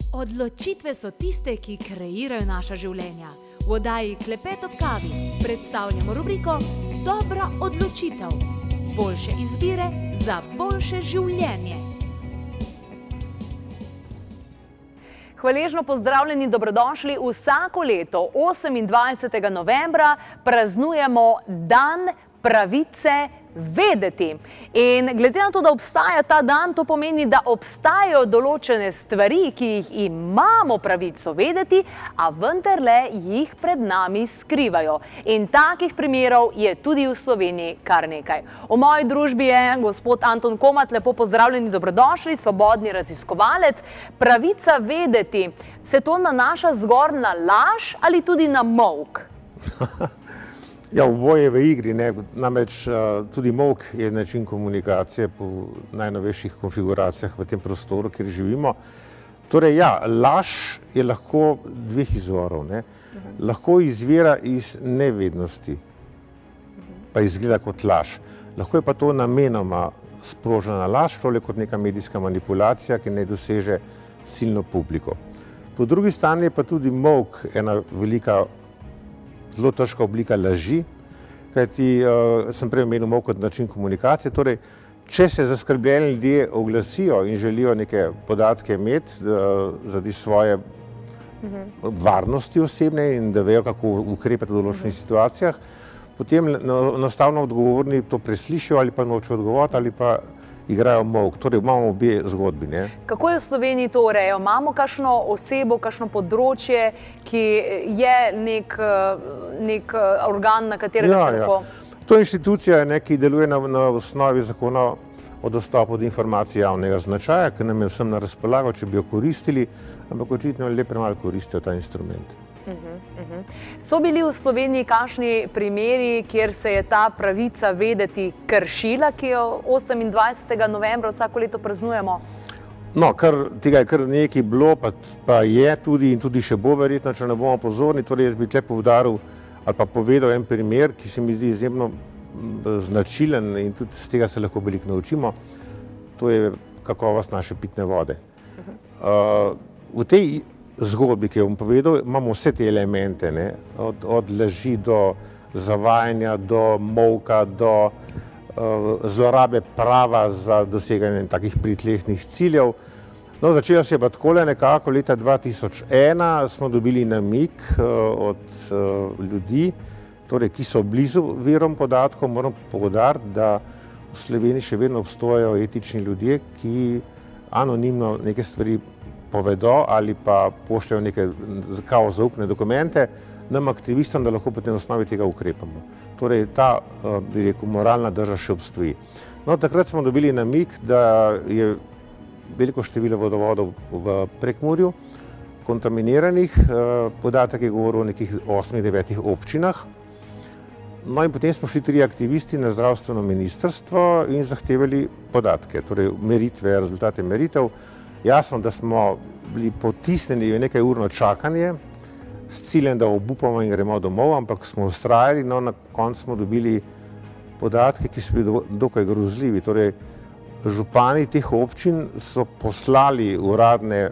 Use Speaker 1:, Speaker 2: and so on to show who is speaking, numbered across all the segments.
Speaker 1: Odločitve so tiste, ki kreirajo naša življenja. V oddaji Klepet ob kavi predstavljamo rubriko Dobra odločitev. Boljše izbire za boljše življenje.
Speaker 2: Hvaležno pozdravljeni, dobrodošli. Vsako leto 28. novembra praznujemo Dan pravice vedeti. In glede na to, da obstaja ta dan, to pomeni, da obstajajo določene stvari, ki jih imamo pravico vedeti, a vendarle jih pred nami skrivajo. In takih primerov je tudi v Sloveniji kar nekaj. V moji družbi je gospod Anton Komat, lepo pozdravljeni, dobrodošli, svobodni raziskovalec. Pravica vedeti, se to nanaša zgolj na laž ali tudi na molk?
Speaker 3: Ja, oboje v igri, ne. Namreč tudi molk je način komunikacije po najnovejših konfiguracijah v tem prostoru, kjer živimo. Torej, ja, laž je lahko dveh izvorov, ne. Lahko izvira iz nevednosti, pa izgleda kot laž. Lahko je pa to namenoma sprožena laž, tole kot neka medijska manipulacija, ki ne doseže ciljno publiko. Po drugi strani je pa tudi molk ena velika, zelo težka oblika laži, kajti sem prej omenil molk kot način komunikacije. Torej, če se zaskrbljeni ljudje oglasijo in želijo neke podatke imeti zaradi svoje varnosti osebne in da vejo, kako ukrepati v določenih situacijah, potem enostavno odgovorni to preslišijo ali pa nočejo odgovoriti ali pa igrajo molk. Torej, imamo obe zgodbi, ne.
Speaker 2: Kako je v Sloveniji to urejo? Imamo kakšno osebo, kakšno področje, ki je nek organ, na katerega se lahko...
Speaker 3: To je inštitucija, ki deluje na osnovi zakona o dostopu do informacij javnega značaja, ki nam je vsem na razpolago, če bi jo koristili, ampak očitno le premalo koristijo ta instrument.
Speaker 2: So bili v Sloveniji kakšni primeri, kjer se je ta pravica vedeti kršila, ki jo 28. novembra vsako leto praznujemo?
Speaker 3: No, tega je kar nekaj bilo, pa je tudi in tudi še bo verjetno, če ne bomo pozorni. Torej, jaz bi tle poudaril ali pa povedal en primer, ki se mi zdi izjemno značilen in tudi z tega se lahko veliko naučimo. To je kakovost naše pitne vode. V tej zgodbi, ki jo bom povedal, imamo vse te elemente, ne? Od laži do zavajanja, do molka, do zlorabe prava za doseganje takih pritlehnih ciljev. No, začelo se je pa takole nekako, leta 2001 smo dobili namig od ljudi, torej, ki so blizu virom podatkov. Moram poudariti, da v Sloveniji še vedno obstojajo etični ljudje, ki anonimno neke stvari povedo ali pa pošljajo neke kao zaupne dokumente nam aktivistom, da lahko potem na osnovi tega ukrepamo. Torej, ta, bi rekel, moralna drža še obstoji. No, takrat smo dobili namig, da je veliko število vodovodov v Prekmurju kontaminiranih. Podatek je govoril o nekih 8-9 občinah. No, in potem smo šli 3 aktivisti na zdravstveno ministrstvo in zahtevali podatke, torej meritve, rezultate meritev. Jasno, da smo bili potisnjeni v nekaj urno čakanje s ciljem, da obupamo in gremo domov, ampak smo vztrajali, no, na koncu smo dobili podatke, ki so bili dokaj grozljivi. Torej, župani teh občin so poslali uradne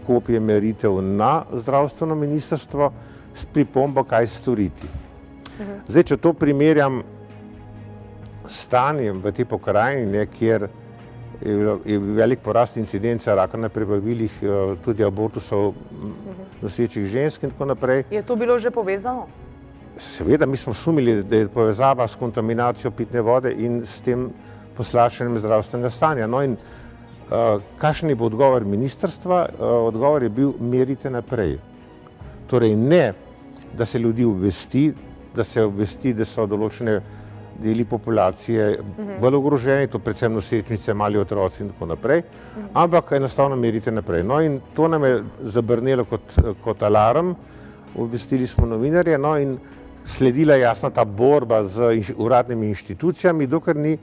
Speaker 3: kopije meritev na zdravstveno ministrstvo s pripombo, kaj storiti. Zdaj, če to primerjam s stanjem v tej pokrajini, kjer je velik porast incidenca raka na prebavilih, tudi abortusov nosečih žensk in tako naprej.
Speaker 2: Je to bilo že povezano?
Speaker 3: Seveda, mi smo sumili, da je povezava s kontaminacijo pitne vode in s tem poslabšanjem zdravstvenega stanja. No in kakšen je bil odgovor ministrstva? Odgovor je bil: merite naprej. Torej, ne, da se ljudi obvesti, da so določene deli populacije bolj ogroženi, to predvsem nosečnice, mali otroci in tako naprej, ampak enostavno merite naprej. No in to nam je zabrnelo kot alarm, obvestili smo novinarje, no in sledila jasno ta borba z uradnimi inštitucijami, dokler ni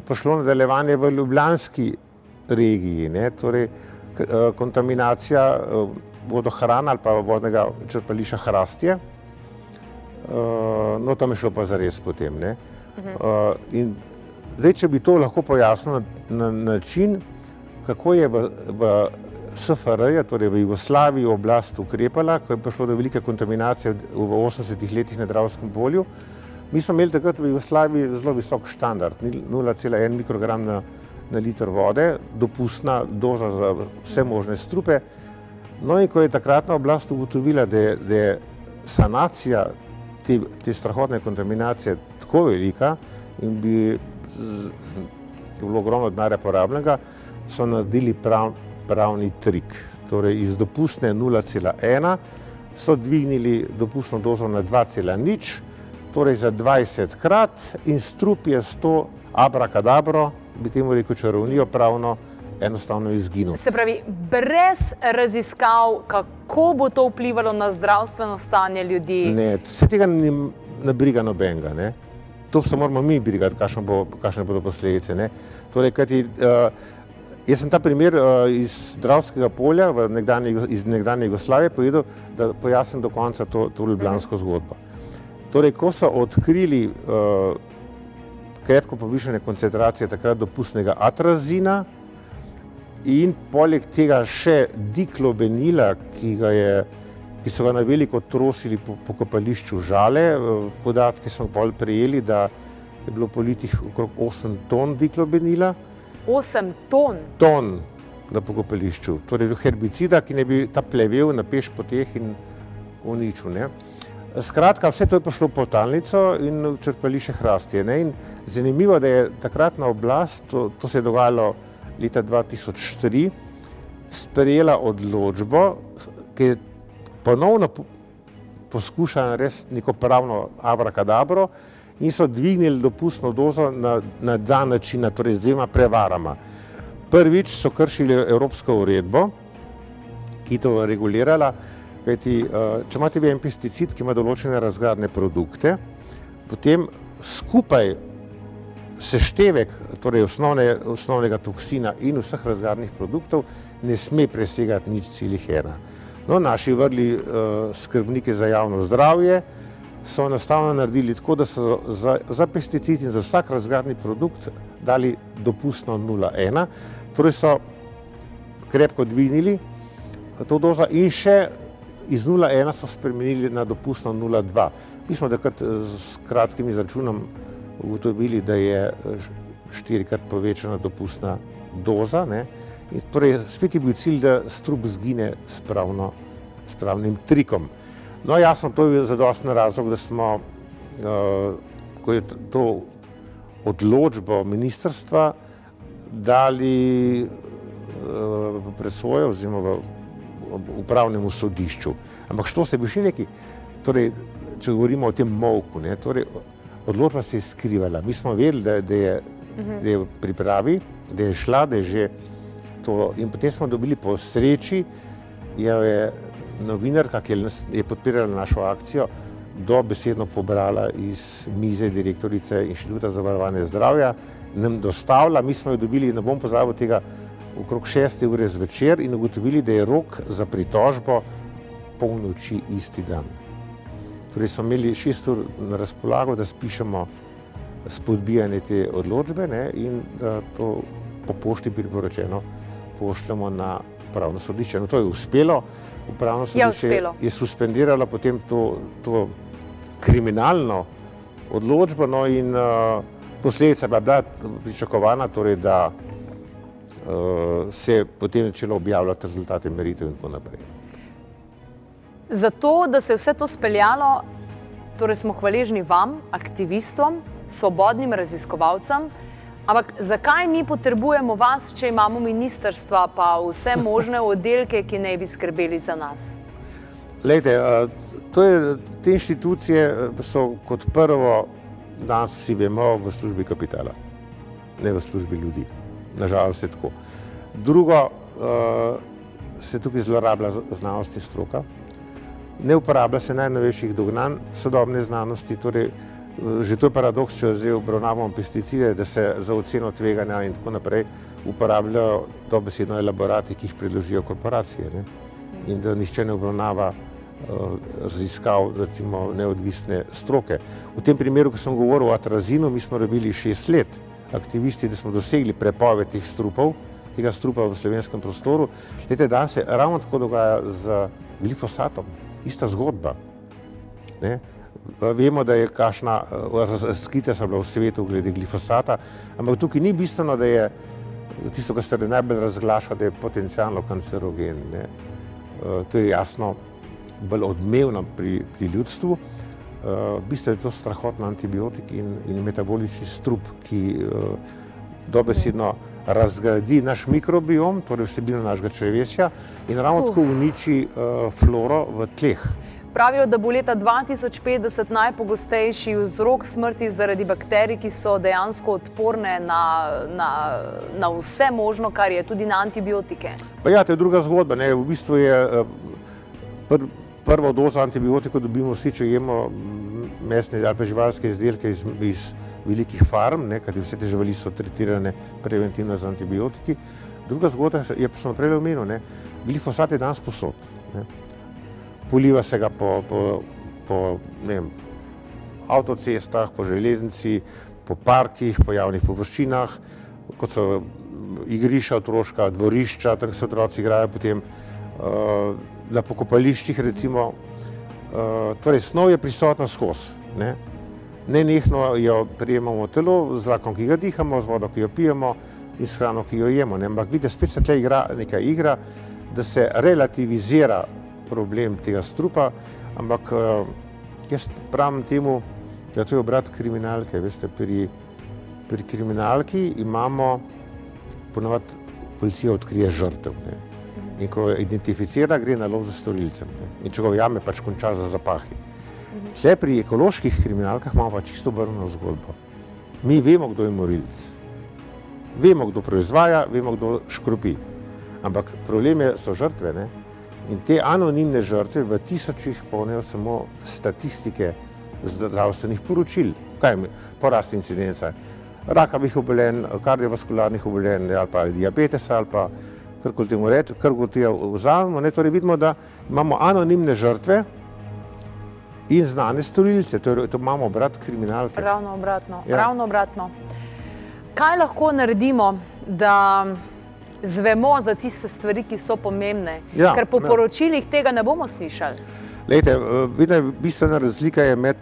Speaker 3: pošlo nadaljevanje v ljubljanski regiji, ne, torej kontaminacija vodohrana ali pa vodnega črpališča Hrastje. No, tam je šlo pa zares potem, ne. In zdaj, če bi to lahko pojasnil na način, kako je v SFRJ, torej v Jugoslaviji, oblast ukrepala, ko je prišlo do velike kontaminacije v 80-ih letih na Dravskem polju. Mi smo imeli takrat v Jugoslaviji zelo visok štandard, 0,1 mikrogram na liter vode, dopustna doza za vse možne strupe. No in ko je takratna oblast ugotovila, da je sanacija te strahotne kontaminacije tako velika in bi bilo ogromno denarja porabljenega, so naredili pravni trik. Torej iz dopustne 0,1 so dvignili dopustno dozo na 2,0, torej za 20 krat in strup je 100 abrakadabro, bi temu rekel čarovnijo pravno, enostavno izginil.
Speaker 2: Se pravi, brez raziskav, kako bo to vplivalo na zdravstveno stanje ljudi?
Speaker 3: Ne, vse tega ne briga nobenega, ne. To se moramo mi brigati, kakšne bodo posledice, ne. Torej, kajti, jaz sem ta primer iz Dravskega polja iz nekdanje Jugoslavije povedal, da pojasnim do konca to ljubljansko zgodbo. Torej, ko so odkrili krepko povišene koncentracije takrat dopustnega atrazina in poleg tega še diklobenila, ki so ga na veliko trosili po kopališču Žale. Podatke smo potem prejeli, da je bilo politih okrog 8 ton diklobenila.
Speaker 2: 8 ton?
Speaker 3: Ton na pokopališču. Torej herbicida, ki ne bi ta plevel na peš poteh in uničil, ne. Skratka, vse to je prišlo v podtalnico in v črpališče Hrastje, ne. In zanimivo, da je takratna oblast, to se je dogajalo leta 2003, sprejela odločbo, ki je ponovno poskušala narediti neko pravno abrakadabro in so dvignili dopustno dozo na dva načina, torej z dvema prevarama. Prvič so kršili evropsko uredbo, ki to regulirala, kajti če imate en pesticid, ki ima določene razgradne produkte, potem skupaj seštevek, torej osnovnega toksina in vseh razgradnih produktov ne sme presegati 0,1. No, naši vrli skrbniki za javno zdravje so enostavno naredili tako, da so za pesticid in za vsak razgradni produkt dali dopustno 0,1, torej so krepko dvignili to dozo in še iz 0,1 so spremenili na dopustno 0,2. Mi smo takrat s kratkim izračunom ugotovili, da je 4-krat povečana dopustna doza, ne. In torej spet je bil cilj, da strup zgine s pravnim trikom. No, jasno, to je zadosten razlog, da smo, ko je to odločbo ministrstva dali v presojo oziroma v upravnemu sodišču. Ampak što se bi še nekaj, torej, če govorimo o tem molku, ne, torej, odločba se je skrivala. Mi smo vedeli, da je v pripravi, da je šla, da je že to, in potem smo dobili po sreči, je novinarka, ki je podpirala našo akcijo, dobesedno pobrala iz mize direktorice Inštituta za varovanje zdravja, nam dostavila, mi smo jo dobili, ne bom pozabil tega, okrog 6. ure zvečer in ugotovili, da je rok za pritožbo polnoči isti dan. Torej smo imeli 6 ur na razpolago, da spišemo spodbijanje te odločbe, ne, in da to po pošti priporočeno pošljemo na upravno sodišče. No, to je uspelo. Upravno sodišče je suspendiralo potem to kriminalno odločbo, no, in posledica je bila pričakovana, torej da se je potem začelo objavljati rezultate meritev in tako naprej.
Speaker 2: Zato, da se je vse to speljalo, torej smo hvaležni vam, aktivistom, svobodnim raziskovalcem, ampak zakaj mi potrebujemo vas, če imamo ministrstva pa vse možne oddelke, ki naj bi skrbeli za nas?
Speaker 3: Glejte, te inštitucije so kot prvo, danes vsi vemo, v službi kapitala, ne v službi ljudi. Nažalost je tako. Drugo, se tukaj zlorablja znanost in stroka. Ne uporablja se najnovejših dognanj sodobne znanosti, torej že to je paradoks, če zdaj obravnavamo pesticide, da se za oceno tveganja in tako naprej uporabljajo dobesedno elaborati, ki jih predložijo korporacije, ne? In da nihče ne obravnava raziskav, recimo, neodvisne stroke. V tem primeru, ko sem govoril o atrazinu, mi smo rabili 6 let, aktivisti, da smo dosegli prepoved teh strupov, tega strupa v slovenskem prostoru. Glejte, danes se ravno tako dogaja z glifosatom. Ista zgodba. Ne? Vemo, da je kakšna razkritja so bila v svetu glede glifosata, ampak tukaj ni bistveno, da je tisto, kar se najbolj razglaša, da je potencialno kancerogen. Ne? To je jasno bolj odmevno pri ljudstvu. V bistvu je to strahotni antibiotik in metabolični strup, ki dobesedno razgradi naš mikrobiom, torej vsebino našega črevesja in ravno tako uniči floro v tleh.
Speaker 2: Pravijo, da bo leta 2050 najpogostejši vzrok smrti zaradi bakterij, ki so dejansko odporne na vse možno, kar je tudi na antibiotike.
Speaker 3: Pa ja, to je druga zgodba. Ne? V bistvu je prvo dozo antibiotikov dobimo vsi, če jemo mesne ali pa živalske izdelke iz velikih farm, kajti vse te živali so tretirane preventivno z antibiotiki. Druga zgodba je, pa smo prej omenili, glifosat je danes povsod. Poliva se ga po avtocestah, po železnici, po parkih, po javnih površinah, kot so igrišča otroška, dvorišča, tako se otroci igrajo potem na pokopališčih, recimo. Torej, snov je prisotna skozi. Nenehno jo prijemamo v telo, z zrakom, ki ga dihamo, z vodo, ki jo pijemo in s hrano, ki jo jemo. Ampak vidite, spet se tle igra neka igra, da se relativizira problem tega strupa, ampak jaz pravim temu, da to je obrat kriminalke. Veste, pri kriminalki imamo, ponavadi policija odkrije žrtev. In ko identificira, gre na lov za storilcem. In če ga ujame, pač konča za zapahi. Tle pri ekoloških kriminalkah imamo pa čisto obrnjeno zgodbo. Mi vemo, kdo je morilec. Vemo, kdo proizvaja, vemo, kdo škropi. Ampak problem so žrtve, ne? In te anonimne žrtve v tisočih polnijo samo statistike zdravstvenih poročil. Kaj je porast incidenca? Rakavih obolenj, kardiovaskularnih obolenj ali pa diabetesa ali pa karkoli temu reči, karkoli tega vzamemo. Torej vidimo, da imamo anonimne žrtve in znane storilce. To imamo obrat kriminalke.
Speaker 2: Ravno obratno. Ravno obratno. Kaj lahko naredimo, da zvemo za tiste stvari, ki so pomembne, ker po poročilih tega ne bomo slišali?
Speaker 3: Lejte, bistvena razlika je med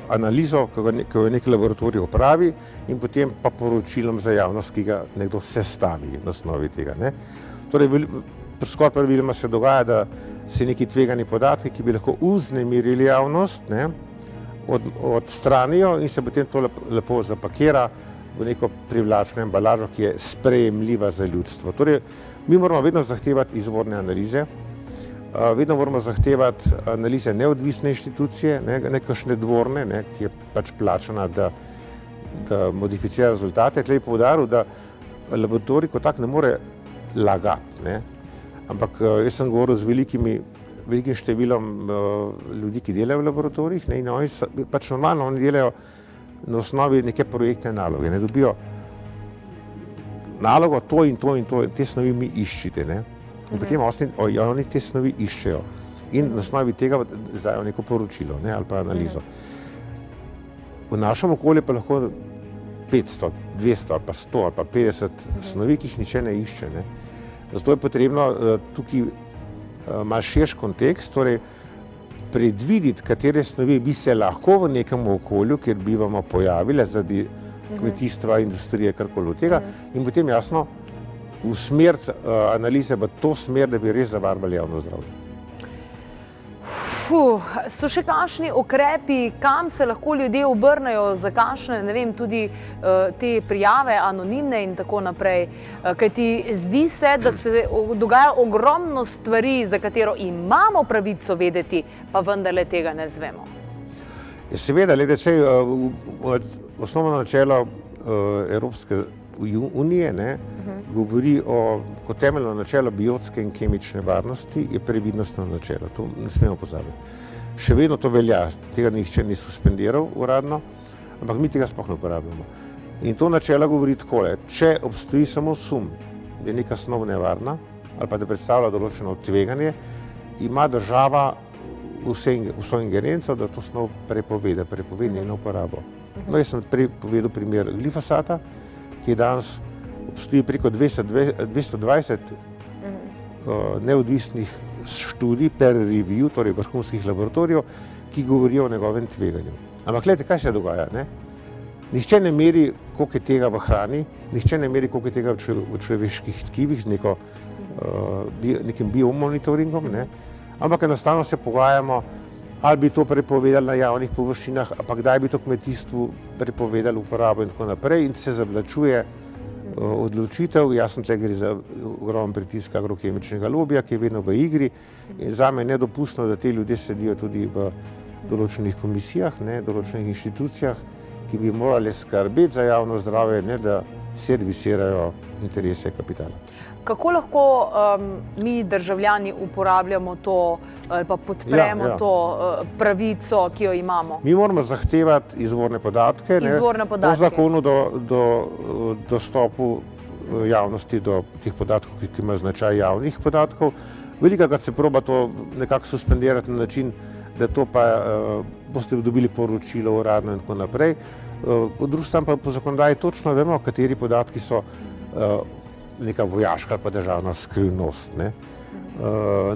Speaker 3: analizo, ki jo nek laboratorij opravi, in potem pa poročilom za javnost, ki ga nekdo sestavi na osnovi tega. Torej, skoraj praviloma se dogaja, da se neki tvegani podatki, ki bi lahko vznemirili javnost, odstranijo in se potem to lepo zapakira v neko privlačno embalažo, ki je sprejemljiva za ljudstvo. Torej, mi moramo vedno zahtevati izvorne analize, vedno moramo zahtevati analize neodvisne inštitucije, ne kakšne dvorne, ki je pač plačana, da modificira rezultate. Tlej poudaril, da laboratorij kot tak ne more lagati, ampak jaz sem govoril z velikim številom ljudi, ki delajo v laboratorijih, in oni pač normalno delajo na osnovi neke projektne naloge. Dobijo nalogo to in to in to, te snovi mi iščite. In potem oni te snovi iščejo in na osnovi tega izdajo neko poročilo ali pa analizo. V našem okolju pa lahko 500, 200 ali pa 100 ali pa 50 snovi, ki jih niče ne išče. Zato je potrebno tukaj malo širši kontekst, torej predvideti, katere snovi bi se lahko v nekem okolju, kjer bivamo, pojavile zaradi kmetijstva, industrije, karkoli od tega, in potem jasno usmeriti analize v to smer, da bi res zavarovali javno zdravje.
Speaker 2: So še kakšni ukrepi, kam se lahko ljudje obrnejo za kakšne, ne vem, tudi te prijave, anonimne in tako naprej? Kajti zdi se, da se dogaja ogromno stvari, za katero imamo pravico vedeti, pa vendarle tega ne zvemo.
Speaker 3: Seveda, osnovno načelo Evropske unije govori kot temeljno načelo biotske in kemične varnosti je previdnostno načelo. To ne smemo pozabiti. Še vedno to velja, tega nihče ni suspendiral uradno, ampak mi tega sploh ne uporabljamo. In to načelo govori takole, če obstoji samo sum, da je neka snov nevarna ali pa da predstavlja določeno tveganje, ima država vso ingerenco, da to snov prepove njeno uporabo. Jaz sem prej povedal primer glifosata, ki je danes obstoji preko 220 neodvisnih študij per review, torej vrhunskih laboratorijev, ki govorijo o njegovem tveganju. Ampak gledajte, kaj se dogaja, ne? Nihče ne meri, koliko je tega v hrani, nihče ne meri, koliko je tega v človeških tkivih z nekim biomonitoringom, ne? Ampak enostavno se pogajamo, ali bi to prepovedali na javnih površinah, pa kdaj bi to kmetijstvu prepovedali uporabo in tako naprej, in se zavlačuje odločitev. Jasno, tle gre za ogromen pritisk agrokemičnega lobija, ki je vedno v igri, in zame je nedopustno, da te ljudje sedijo tudi v določenih komisijah, ne, določenih inštitucijah, ki bi morali skrbeti za javno zdravje, ne da servisirajo interese kapitala.
Speaker 2: Kako lahko mi državljani uporabljamo to ali pa podpremo to pravico, ki jo imamo?
Speaker 3: Mi moramo zahtevati izvorne podatke, po zakonu do dostopu javnosti do teh podatkov, ki imajo značaj javnih podatkov. Velikokrat se proba to nekako suspendirati na način, da to pa boste dobili poročilo uradno in tako naprej. Po drugi strani pa po zakonodaji točno vemo, kateri podatki so neka vojaška ali pa državna skrivnost. Ne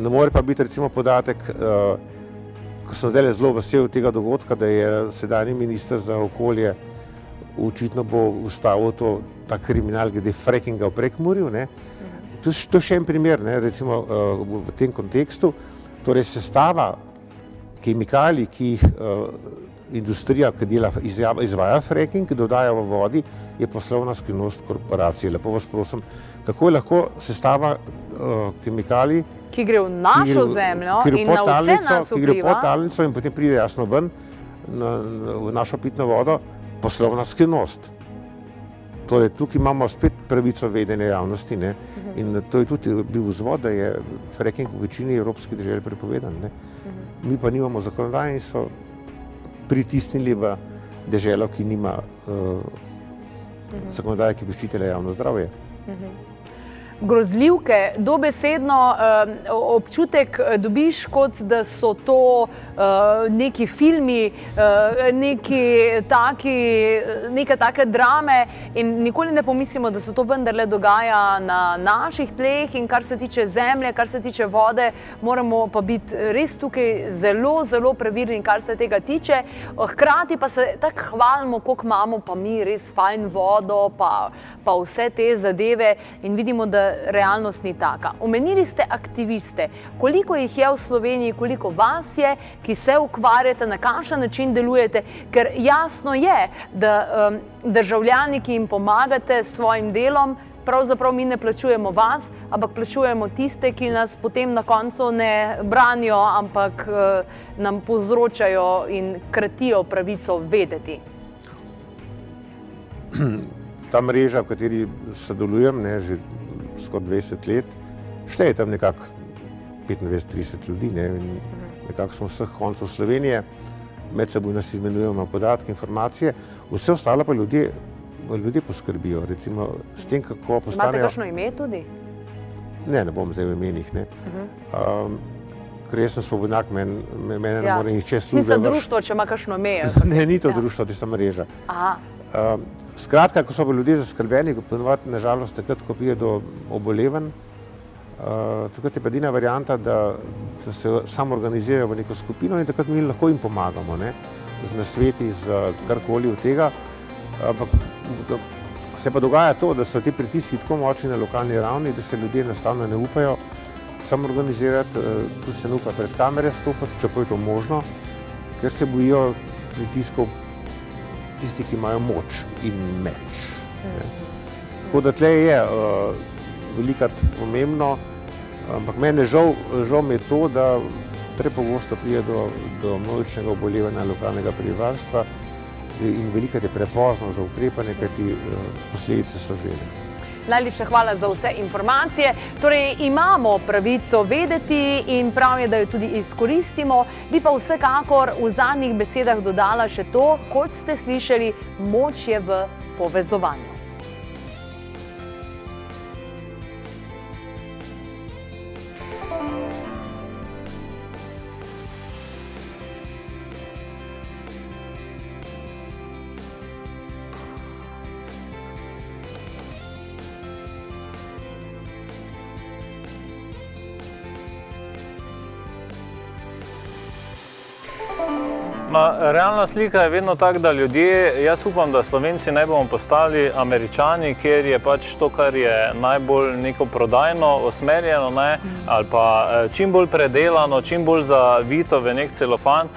Speaker 3: more pa biti recimo podatek, ko sem zdaj zelo vesel tega dogodka, da je sedanji minister za okolje očitno bo ustavil ta kriminal glede frackinga v Prekmurju. To je še en primer, recimo v tem kontekstu, torej sestava kemikalij, ki jih industrija, ki izvaja fracking, ki dodaja v vodi, je poslovna skrivnost korporacije. Lepo vas prosim, kako je lahko sestava kemikalij,
Speaker 2: ki gre v našo zemljo in na vse nas vpliva,
Speaker 3: ki gre v podtalnico in potem pride jasno ven v našo pitno vodo, poslovna skrivnost. Torej, tukaj imamo spet pravico vedenja javnosti, in to je tudi bil vzvod, da je fracking v večini evropskih dežel prepovedan. Mi pa nimamo zakonodaje in so pritisnili v deželo, ki nima zakonodaje, ki bi ščitila javno zdravje.
Speaker 2: Grozljivke, dobesedno občutek dobiš, kot da so to neki filmi, neke take drame, in nikoli ne pomislimo, da se to vendarle dogaja na naših tleh, in kar se tiče zemlje, kar se tiče vode, moramo pa biti res tukaj zelo, zelo previdni, kar se tega tiče. Hkrati pa se tako hvalimo, koliko imamo pa mi res fajn vodo, pa vse te zadeve, in vidimo, da realnost ni taka. Omenili ste aktiviste. Koliko jih je v Sloveniji, koliko vas je, ki se ukvarjate, na kakšen način delujete, ker jasno je, da državljani, ki jim pomagate s svojim delom, pravzaprav mi ne plačujemo vas, ampak plačujemo tiste, ki nas potem na koncu ne branijo, ampak nam povzročajo in kratijo pravico vedeti.
Speaker 3: Ta mreža, v kateri sodelujem, že skoraj 20 let, šteje tam nekako 25-30 ljudi, in nekako smo vseh koncev Slovenije, med seboj nas izmenjujemo podatke, informacije, vse ostalo pa ljudje poskrbijo, recimo s tem, kako postanejo...
Speaker 2: Imate kakšno ime tudi?
Speaker 3: Ne bom zdaj v imenih, ker jaz sem svobodnjak, mene ne more nihče službe...
Speaker 2: Smisel društvo, če ima kakšno ime?
Speaker 3: Ne, ni to društvo, to je samo mreža. Skratka, ko so pa ljudje zaskrbljeni, ponovadi nažalost takrat, ko pride do obolevanj, takrat je pa edina varianta, da se samo organizirajo v neko skupino in takrat mi lahko jim pomagamo, z nasveti, z karkoli od tega. Ampak se pa dogaja to, da so ti pritiski tako močni na lokalni ravni, da se ljudje enostavno ne upajo samo organizirati, tudi se ne upa pred kamere stopiti, čeprav je to možno, ker se bojijo pritiskov tisti, ki imajo moč in meč. Tako da tle je velikrat pomembno, ampak mene žal mi je to, da prepogosto pride do množičnega obolevanja lokalnega prebivalstva in velikrat je prepozno za ukrepanje, kajti posledice so že.
Speaker 2: Najlepša hvala za vse informacije. Torej, imamo pravico vedeti in prav je, da jo tudi izkoristimo. Bi pa vsekakor v zadnjih besedah dodala še to, kot ste slišali, moč je v povezovanju.
Speaker 4: Realna slika je vedno tak, da ljudje, jaz upam, da Slovenci ne bomo postali Američani, ker je pač to, kar je najbolj neko prodajno usmerjeno, ali pa čim bolj predelano, čim bolj zavito v nek celofan,